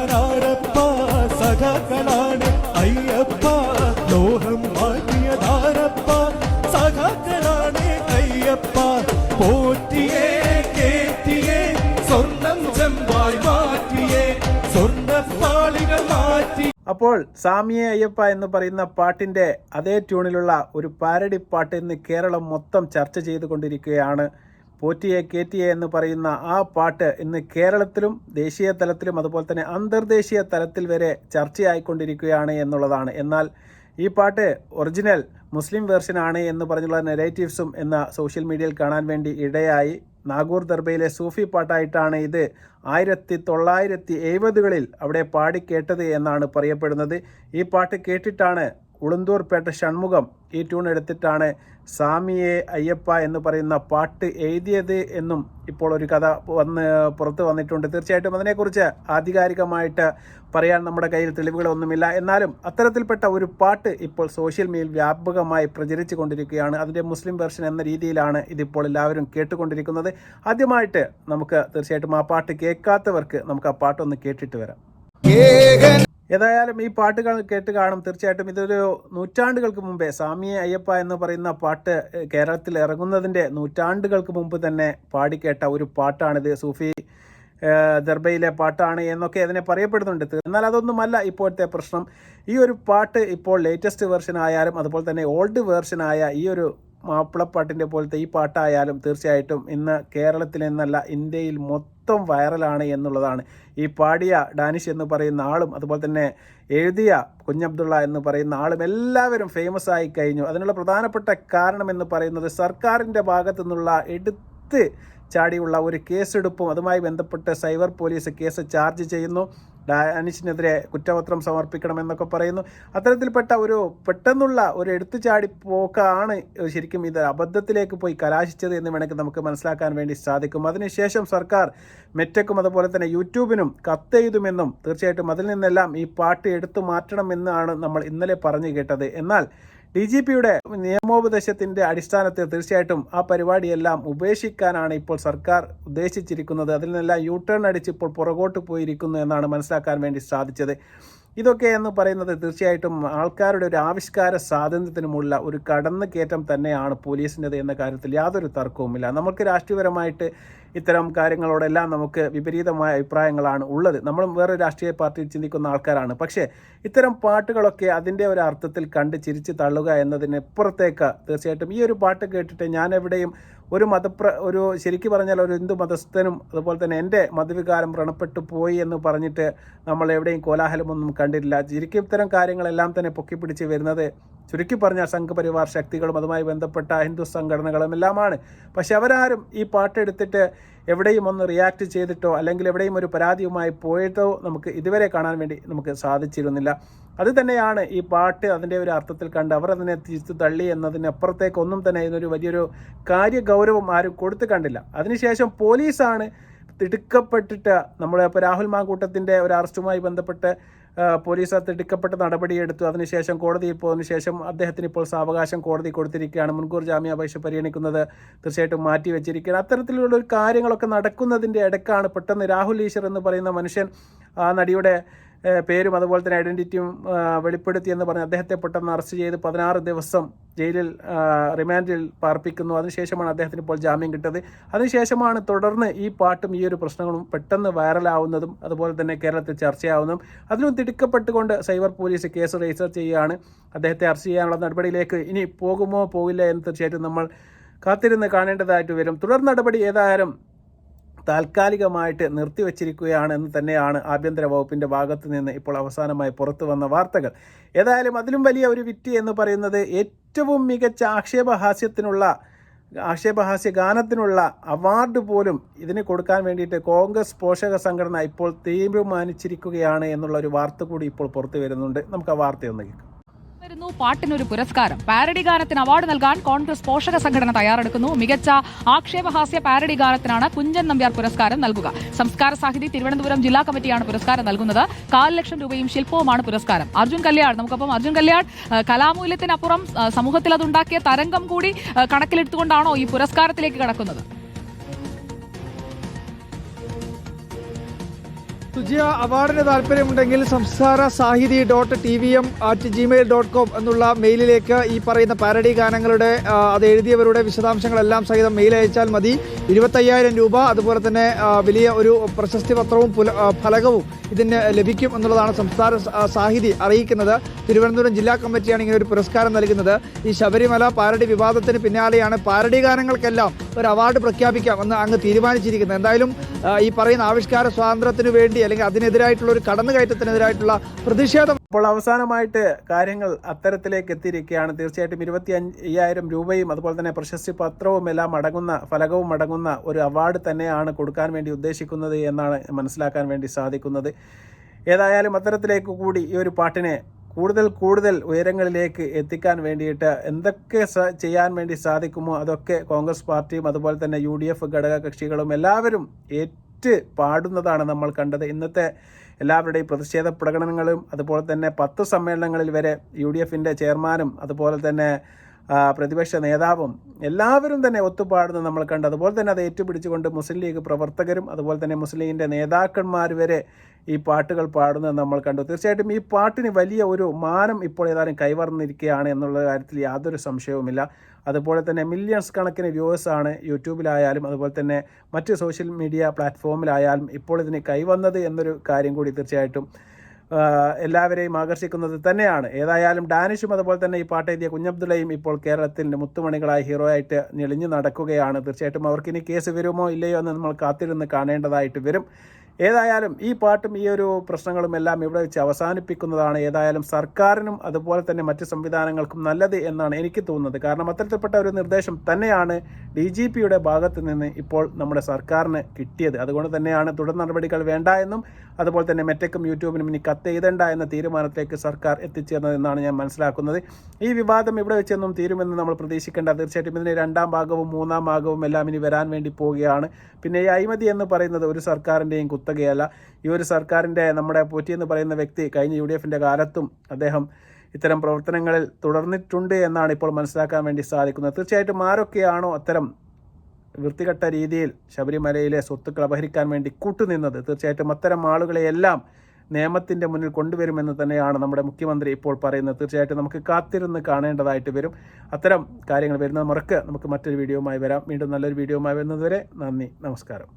സഖാക്കളാണാരപ്പ സഖാക്കളാണ് അയ്യപ്പ ലോഹം മാറ്റിയതാരപ്പ സഖാക്കളാണ് അയ്യപ്പ പോറ്റിയേ കേറ്റിയേ സ്വർണം ചെമ്പായി മാറ്റിയേ സ്വർണ്ണപ്പാളികൾ മാറ്റി. അപ്പോൾ സാമിയെ അയ്യപ്പ എന്ന് പറയുന്ന പാട്ടിൻ്റെ അതേ ട്യൂണിലുള്ള ഒരു പാരഡി പാട്ട് ഇന്ന് കേരളം മൊത്തം ചർച്ച ചെയ്തുകൊണ്ടിരിക്കുകയാണ്. പോറ്റിയെ കേറ്റിയെ എന്ന് പറയുന്ന ആ പാട്ട് ഇന്ന് കേരളത്തിലും ദേശീയ തലത്തിലും അതുപോലെ തന്നെ അന്തർദേശീയ തലത്തിൽ വരെ ചർച്ചയായിക്കൊണ്ടിരിക്കുകയാണ് എന്നുള്ളതാണ്. എന്നാൽ ഈ പാട്ട് ഒറിജിനൽ മുസ്ലിം വേർഷനാണ് എന്ന് പറഞ്ഞുള്ള നെറേറ്റീവ്സും എന്ന സോഷ്യൽ മീഡിയയിൽ കാണാൻ വേണ്ടി ഇടയായി. നാഗൂർ ദർബയിലെ സൂഫി പാട്ടായിട്ടാണ് ഇത് 1970കളിൽ അവിടെ പാടിക്കേട്ടത് എന്നാണ് പറയപ്പെടുന്നത്. ഈ പാട്ട് കേട്ടിട്ടാണ് ഉളുന്തൂർപേട്ട ഷൺമുഖം ഈ ട്യൂൺ എടുത്തിട്ടാണ് സാമിയെ അയ്യപ്പ എന്ന് പറയുന്ന പാട്ട് എഴുതിയത് എന്നും ഇപ്പോൾ ഒരു കഥ പുറത്ത് വന്നിട്ടുണ്ട്. തീർച്ചയായിട്ടും അതിനെക്കുറിച്ച് ആധികാരികമായിട്ട് പറയാൻ നമ്മുടെ കയ്യിൽ തെളിവുകളൊന്നുമില്ല. എന്നാലും അത്തരത്തിൽപ്പെട്ട ഒരു പാട്ട് ഇപ്പോൾ സോഷ്യൽ മീഡിയയിൽ വ്യാപകമായി പ്രചരിച്ചു കൊണ്ടിരിക്കുകയാണ്. അതിൻ്റെ മുസ്ലിം വെർഷൻ എന്ന രീതിയിലാണ് ഇതിപ്പോൾ എല്ലാവരും കേട്ടുകൊണ്ടിരിക്കുന്നത്. ആദ്യമായിട്ട് നമുക്ക് തീർച്ചയായിട്ടും ആ പാട്ട് കേൾക്കാത്തവർക്ക് നമുക്ക് ആ പാട്ടൊന്ന് കേട്ടിട്ട് വരാം. ഏതായാലും ഈ പാട്ടുകൾ കേട്ട് കാണും. തീർച്ചയായിട്ടും ഇതൊരു നൂറ്റാണ്ടുകൾക്ക് മുമ്പേ സാമിയെ അയ്യപ്പ എന്ന് പറയുന്ന പാട്ട് കേരളത്തിൽ ഇറങ്ങുന്നതിൻ്റെ നൂറ്റാണ്ടുകൾക്ക് മുമ്പ് തന്നെ പാടിക്കേട്ട ഒരു പാട്ടാണിത്. സൂഫി ദർബയിലെ പാട്ടാണ് എന്നൊക്കെ അതിനെ പറയപ്പെടുന്നുണ്ട്. എന്നാൽ അതൊന്നുമല്ല ഇപ്പോഴത്തെ പ്രശ്നം. ഈ ഒരു പാട്ട് ഇപ്പോൾ ലേറ്റസ്റ്റ് വെർഷൻ ആയാലും അതുപോലെ തന്നെ ഓൾഡ് വെർഷനായ ഈ ഒരു മാപ്പിളപ്പാട്ടിൻ്റെ പോലത്തെ ഈ പാട്ടായാലും തീർച്ചയായിട്ടും ഇന്ന് കേരളത്തിൽ നിന്നല്ല ഇന്ത്യയിൽ മൊത്തം വൈറലാണ് എന്നുള്ളതാണ്. ഈ പാടിയ ഡാനിഷ് എന്ന് പറയുന്ന ആളും അതുപോലെ തന്നെ എഴുതിയ കുഞ്ഞബ്ദുള്ള എന്ന് പറയുന്ന ആളും എല്ലാവരും ഫേമസ് ആയി കഴിഞ്ഞു. അതിനുള്ള പ്രധാനപ്പെട്ട കാരണം എന്ന് പറയുന്നത് സർക്കാരിൻ്റെ ഭാഗത്തു നിന്നുള്ള എടുത്ത് ചാടിയുള്ള ഒരു കേസെടുപ്പും അതുമായി ബന്ധപ്പെട്ട് സൈബർ പോലീസ് കേസ് ചാർജ് ചെയ്യുന്നു. ഡാനിഷിനെതിരെ കുറ്റപത്രം സമർപ്പിക്കണമെന്നൊക്കെ പറയുന്നു. അത്തരത്തിൽപ്പെട്ട ഒരു പെട്ടെന്നുള്ള ഒരു എടുത്തുചാടി പോക്കാണ് ശരിക്കും ഇത് അബദ്ധത്തിലേക്ക് പോയി കലാശിച്ചത് എന്ന് വേണമെങ്കിൽ നമുക്ക് മനസ്സിലാക്കാൻ വേണ്ടി സാധിക്കും. അതിനുശേഷം സർക്കാർ മെറ്റക്കും അതുപോലെ തന്നെ യൂട്യൂബിനും കത്തെഴുതുമെന്നും തീർച്ചയായിട്ടും അതിൽ നിന്നെല്ലാം ഈ പാട്ട് എടുത്തു മാറ്റണമെന്നാണ് നമ്മൾ ഇന്നലെ പറഞ്ഞു കേട്ടത്. എന്നാൽ DGPയുടെ നിയമോപദേശത്തിൻ്റെ അടിസ്ഥാനത്തിൽ തീർച്ചയായിട്ടും ആ പരിപാടിയെല്ലാം ഉപേക്ഷിക്കാനാണ് ഇപ്പോൾ സർക്കാർ ഉദ്ദേശിച്ചിരിക്കുന്നത്. അതിൽ നിന്നെല്ലാം യൂട്ടേൺ അടിച്ച് ഇപ്പോൾ പുറകോട്ട് പോയിരിക്കുന്നു എന്നാണ് മനസ്സിലാക്കാൻ വേണ്ടി സാധിച്ചത്. ഇതൊക്കെ എന്ന് പറയുന്നത് തീർച്ചയായിട്ടും ആൾക്കാരുടെ ഒരു ആവിഷ്കാര സ്വാതന്ത്ര്യത്തിനുമുള്ള ഒരു കടന്നുകയറ്റം തന്നെയാണ് പോലീസിൻ്റെത് എന്ന കാര്യത്തിൽ യാതൊരു തർക്കവുമില്ല. നമുക്ക് രാഷ്ട്രീയപരമായിട്ട് ഇത്തരം കാര്യങ്ങളോടെല്ലാം നമുക്ക് വിപരീതമായ അഭിപ്രായങ്ങളാണ് ഉള്ളത്. നമ്മളും വേറെ രാഷ്ട്രീയ പാർട്ടിയിൽ ചിന്തിക്കുന്ന ആൾക്കാരാണ്. പക്ഷേ ഇത്തരം പാട്ടുകളൊക്കെ അതിൻ്റെ ഒരു അർത്ഥത്തിൽ കണ്ട് ചിരിച്ച് തള്ളുക എന്നതിനപ്പുറത്തേക്ക് തീർച്ചയായിട്ടും ഈ ഒരു പാട്ട് കേട്ടിട്ട് ഞാൻ എവിടെയും ഒരു ശരിക്കും പറഞ്ഞാൽ ഒരു ഹിന്ദു മതസ്ഥനും അതുപോലെ തന്നെ എൻ്റെ മതവികാരം വ്രണപ്പെട്ടു പോയി എന്ന് പറഞ്ഞിട്ട് നമ്മൾ എവിടെയും കോലാഹലമൊന്നും കണ്ടിട്ടില്ല. ശരിക്കും ഇത്തരം കാര്യങ്ങളെല്ലാം തന്നെ പൊക്കിപ്പിടിച്ച് വരുന്നത് ചുരുക്കി പറഞ്ഞാൽ സംഘപരിവാർ ശക്തികളും അതുമായി ബന്ധപ്പെട്ട ഹിന്ദു സംഘടനകളും എല്ലാമാണ്. പക്ഷെ അവരാരും ഈ പാട്ടെടുത്തിട്ട് എവിടെയും ഒന്ന് റിയാക്ട് ചെയ്തിട്ടോ അല്ലെങ്കിൽ എവിടെയും ഒരു പരാതിയുമായി പോയിട്ടോ നമുക്ക് ഇതുവരെ കാണാൻ വേണ്ടി നമുക്ക് സാധിച്ചിരുന്നില്ല. അത് തന്നെയാണ് ഈ പാട്ട് അതിൻ്റെ ഒരു അർത്ഥത്തിൽ കണ്ട് അവർ അതിനെ തിരിച്ചു തള്ളി എന്നതിനപ്പുറത്തേക്ക് ഒന്നും തന്നെ ഇതിനൊരു വലിയൊരു കാര്യഗൗരവം ആരും കൊടുത്തു കണ്ടില്ല. അതിനുശേഷം പോലീസാണ് തിടുക്കപ്പെട്ടിട്ട് ഇപ്പോൾ രാഹുൽ മാങ്കൂട്ടത്തിൻ്റെ ഒരു അറസ്റ്റുമായി ബന്ധപ്പെട്ട് പോലീസ് തിടുക്കപ്പെട്ട നടപടിയെടുത്തു. അതിനുശേഷം കോടതിയിൽ പോയതിനു ശേഷം അദ്ദേഹത്തിന് ഇപ്പോൾ സാവകാശം കോടതി കൊടുത്തിരിക്കുകയാണ്. മുൻകൂർ ജാമ്യാപേക്ഷ പരിഗണിക്കുന്നത് തീർച്ചയായിട്ടും മാറ്റി വെച്ചിരിക്കുകയാണ്. അത്തരത്തിലുള്ള ഒരു കാര്യങ്ങളൊക്കെ നടക്കുന്നതിൻ്റെ ഇടയ്ക്കാണ് പെട്ടെന്ന് രാഹുൽ ഈശ്വർ എന്ന് പറയുന്ന മനുഷ്യൻ ആ നടിയുടെ പേരും അതുപോലെ തന്നെ ഐഡൻറ്റിറ്റിയും വെളിപ്പെടുത്തി എന്ന് പറഞ്ഞ് അദ്ദേഹത്തെ പെട്ടെന്ന് അറസ്റ്റ് ചെയ്ത് 16 ദിവസം ജയിലിൽ റിമാൻഡിൽ പാർപ്പിക്കുന്നു. അതിനുശേഷമാണ് അദ്ദേഹത്തിന് ഇപ്പോൾ ജാമ്യം കിട്ടിയത്. അതിനുശേഷമാണ് തുടർന്ന് ഈ പാട്ടും ഈ ഒരു പ്രശ്നങ്ങളും പെട്ടെന്ന് വൈറലാവുന്നതും അതുപോലെ തന്നെ കേരളത്തിൽ ചർച്ചയാവുന്നതും. അതിലും തിടുക്കപ്പെട്ടുകൊണ്ട് സൈബർ പോലീസ് കേസ് രജിസ്റ്റർ ചെയ്യുകയാണ്. അദ്ദേഹത്തെ അറസ്റ്റ് ചെയ്യാനുള്ള നടപടിയിലേക്ക് ഇനി പോകുമോ പോകില്ല എന്ന് തീർച്ചയായിട്ടും നമ്മൾ കാത്തിരുന്ന് കാണേണ്ടതായിട്ട് വരും. തുടർ നടപടി ഏതായാലും താൽക്കാലികമായിട്ട് നിർത്തിവച്ചിരിക്കുകയാണ് എന്ന് തന്നെയാണ് ആഭ്യന്തര വകുപ്പിൻ്റെ ഭാഗത്ത് നിന്ന് ഇപ്പോൾ അവസാനമായി പുറത്തു വന്ന വാർത്തകൾ. ഏതായാലും അതിലും വലിയ ഒരു വിറ്റ് എന്ന് പറയുന്നത് ഏറ്റവും മികച്ച ആക്ഷേപഹാസ്യ ഗാനത്തിനുള്ള അവാർഡ് പോലും ഇതിന് കൊടുക്കാൻ വേണ്ടിയിട്ട് കോൺഗ്രസ് പോഷക സംഘടന ഇപ്പോൾ തീരുമാനിച്ചിരിക്കുകയാണ് എന്നുള്ള ഒരു വാർത്ത കൂടി ഇപ്പോൾ പുറത്തു വരുന്നുണ്ട്. നമുക്ക് ആ വാർത്തയൊന്ന് കേൾക്കാം. പാട്ടിനൊരു പുരസ്കാരം. പാരഡി ഗാനത്തിന് അവാർഡ് നൽകാൻ കോൺഗ്രസ് പോഷക സംഘടന തയ്യാറെടുക്കുന്നു. മികച്ച ആക്ഷേപഹാസ്യ പാരഡി ഗാനത്തിനാണ് കുഞ്ചൻ നമ്പ്യാർ പുരസ്കാരം നൽകുക. സംസ്കാര സാഹിതി തിരുവനന്തപുരം ജില്ലാ കമ്മിറ്റിയാണ് പുരസ്കാരം നൽകുന്നത്. 4 ലക്ഷം രൂപയും ശില്പവുമാണ് പുരസ്കാരം. അർജുൻ കല്യാട് നമുക്കൊപ്പം. അർജുൻ കല്യാട്, കലാമൂല്യത്തിനപ്പുറം സമൂഹത്തിൽ അതുണ്ടാക്കിയ തരംഗം കൂടി കണക്കിലെടുത്തുകൊണ്ടാണോ ഈ പുരസ്കാരത്തിലേക്ക് കടക്കുന്നത്? സുജിയ, അവാർഡിന് താല്പര്യമുണ്ടെങ്കിൽ samsara-sahidi.tvm@gmail.com എന്നുള്ള മെയിലിലേക്ക് ഈ പറയുന്ന പാരഡി ഗാനങ്ങളുടെ അത് എഴുതിയവരുടെ വിശദാംശങ്ങളെല്ലാം സഹിതം മെയിൽ അയച്ചാൽ മതി. 25,000 രൂപ, അതുപോലെ തന്നെ വലിയ ഒരു പ്രശസ്തി പത്രവും ഫലകവും ഇതിന് ലഭിക്കും എന്നുള്ളതാണ് സംസ്ഥാന സാഹിതി അറിയിക്കുന്നത്. തിരുവനന്തപുരം ജില്ലാ കമ്മിറ്റിയാണ് ഇങ്ങനെ ഒരു പുരസ്കാരം നൽകുന്നത്. ഈ ശബരിമല പാരഡി വിവാദത്തിന് പിന്നാലെയാണ് പാരഡി ഗാനങ്ങൾക്കെല്ലാം ഒരു അവാർഡ് പ്രഖ്യാപിക്കാം എന്ന് അങ്ങ് തീരുമാനിച്ചിരിക്കുന്നത്. എന്തായാലും ഈ പറയുന്ന ആവിഷ്കാര സ്വാതന്ത്ര്യത്തിന് വേണ്ടി അല്ലെങ്കിൽ അതിനെതിരായിട്ടുള്ള ഒരു കടന്നുകയറ്റത്തിനെതിരായിട്ടുള്ള പ്രതിഷേധം ഇപ്പോൾ അവസാനമായിട്ട് കാര്യങ്ങൾ അത്തരത്തിലേക്ക് എത്തിയിരിക്കുകയാണ്. തീർച്ചയായിട്ടും 25,000 രൂപയും അതുപോലെ തന്നെ പ്രശസ്തി പത്രവും എല്ലാം അടങ്ങുന്ന, ഫലകവും അടങ്ങുന്ന ഒരു അവാർഡ് തന്നെയാണ് കൊടുക്കാൻ വേണ്ടി ഉദ്ദേശിക്കുന്നത് എന്നാണ് മനസ്സിലാക്കാൻ വേണ്ടി സാധിക്കുന്നത്. ഏതായാലും അത്തരത്തിലേക്ക് കൂടി ഈ ഒരു പാട്ടിനെ കൂടുതൽ ഉയരങ്ങളിലേക്ക് എത്തിക്കാൻ വേണ്ടിയിട്ട് എന്തൊക്കെ ചെയ്യാൻ വേണ്ടി സാധിക്കുമോ അതൊക്കെ കോൺഗ്രസ് പാർട്ടിയും അതുപോലെ തന്നെ UDF ഘടക കക്ഷികളും എല്ലാവരും പാടുന്നതാണ് നമ്മൾ കണ്ടത്. ഇന്നത്തെ എല്ലാവരുടെയും പ്രതിഷേധ പ്രകടനങ്ങളും അതുപോലെ തന്നെ 10 സമ്മേളനങ്ങളിൽ വരെ UDFൻ്റെ ചെയർമാനും അതുപോലെ തന്നെ പ്രതിപക്ഷ നേതാവും എല്ലാവരും തന്നെ ഒത്തുപാടുന്നത് നമ്മൾ കണ്ടു. അതുപോലെ തന്നെ അത് ഏറ്റുപിടിച്ചുകൊണ്ട് മുസ്ലിം ലീഗ് പ്രവർത്തകരും അതുപോലെ തന്നെ മുസ്ലിം ലീഗിൻ്റെ നേതാക്കന്മാർ വരെ ഈ പാട്ടുകൾ പാടുന്നത് നമ്മൾ കണ്ടു. തീർച്ചയായിട്ടും ഈ പാട്ടിന് വലിയ ഒരു മാനം ഇപ്പോൾ ഏതായാലും കൈവന്നിരിക്കുകയാണ് എന്നുള്ള കാര്യത്തിൽ യാതൊരു സംശയവുമില്ല. അതുപോലെ തന്നെ മില്യൺസ് കണക്കിന് വ്യൂവേഴ്സാണ് യൂട്യൂബിലായാലും അതുപോലെ തന്നെ മറ്റ് സോഷ്യൽ മീഡിയ പ്ലാറ്റ്ഫോമിലായാലും ഇപ്പോൾ ഇതിന് കൈവന്നത് എന്നൊരു കാര്യം കൂടി തീർച്ചയായിട്ടും എല്ലാവരെയും ആകർഷിക്കുന്നത് തന്നെയാണ്. ഏതായാലും ഡാനിഷും അതുപോലെ തന്നെ ഈ പാട്ട് എഴുതിയ കുഞ്ഞബ്ദുള്ളയും ഇപ്പോൾ കേരളത്തിൻ്റെ മുത്തുമണികളായി ഹീറോയായിട്ട് ഞെളിഞ്ഞു നടക്കുകയാണ്. തീർച്ചയായിട്ടും അവർക്കിനി കേസ് വരുമോ ഇല്ലയോ എന്ന് നമ്മൾ കാത്തിരുന്ന് കാണേണ്ടതായിട്ട് വരും. ഏതായാലും ഈ പാട്ടും ഈ ഒരു പ്രശ്നങ്ങളും എല്ലാം ഇവിടെ വെച്ച് അവസാനിപ്പിക്കുന്നതാണ് ഏതായാലും സർക്കാരിനും അതുപോലെ തന്നെ മറ്റ് സംവിധാനങ്ങൾക്കും നല്ലത് എന്നാണ് എനിക്ക് തോന്നുന്നത്. കാരണം അത്തരത്തിൽപ്പെട്ട ഒരു നിർദ്ദേശം തന്നെയാണ് DGPയുടെ ഭാഗത്ത് നിന്ന് ഇപ്പോൾ നമ്മുടെ സർക്കാരിന് കിട്ടിയത്. അതുകൊണ്ട് തന്നെയാണ് തുടർ നടപടികൾ വേണ്ട എന്നും അതുപോലെ തന്നെ മെറ്റയ്ക്കും യൂട്യൂബിനും ഇനി കത്ത് എഴുതണ്ട എന്ന തീരുമാനത്തിലേക്ക് സർക്കാർ എത്തിച്ചേർന്നതെന്നാണ് ഞാൻ മനസ്സിലാക്കുന്നത്. ഈ വിവാദം ഇവിടെ വെച്ചൊന്നും തീരുമെന്ന് നമ്മൾ പ്രതീക്ഷിക്കേണ്ട. തീർച്ചയായിട്ടും ഇതിന് 2ാം ഭാഗവും 3ാം ഭാഗവും എല്ലാം ഇനി വരാൻ വേണ്ടി പോവുകയാണ്. പിന്നെ ഈ അഴിമതി എന്ന് പറയുന്നത് ഒരു സർക്കാരിൻ്റെയും കുത്തകയല്ല. ഈ ഒരു സർക്കാരിൻ്റെ നമ്മുടെ പോറ്റി എന്ന് പറയുന്ന വ്യക്തി കഴിഞ്ഞ UDFൻ്റെ കാലത്തും അദ്ദേഹം ഇത്തരം പ്രവർത്തനങ്ങളിൽ തുടർന്നിട്ടുണ്ട് എന്നാണ് ഇപ്പോൾ മനസ്സിലാക്കാൻ വേണ്ടി സാധിക്കുന്നത്. തീർച്ചയായിട്ടും ആരൊക്കെയാണോ അത്തരം വൃത്തികെട്ട രീതിയിൽ ശബരിമലയിലെ സ്വത്തുക്കൾ അപഹരിക്കാൻ വേണ്ടി കൂട്ടുനിന്നത്, തീർച്ചയായിട്ടും അത്തരം ആളുകളെയെല്ലാം നിയമത്തിൻ്റെ മുന്നിൽ കൊണ്ടുവരുമെന്ന് തന്നെയാണ് നമ്മുടെ മുഖ്യമന്ത്രി ഇപ്പോൾ പറയുന്നത്. തീർച്ചയായിട്ടും നമുക്ക് കാത്തിരുന്ന് കാണേണ്ടതായിട്ട് വരും. അത്തരം കാര്യങ്ങൾ വരുന്നത് മുറക്ക് നമുക്ക് മറ്റൊരു വീഡിയോയുമായി വരാം. വീണ്ടും നല്ലൊരു വീഡിയോയുമായി വരുന്നതുവരെ നന്ദി, നമസ്കാരം.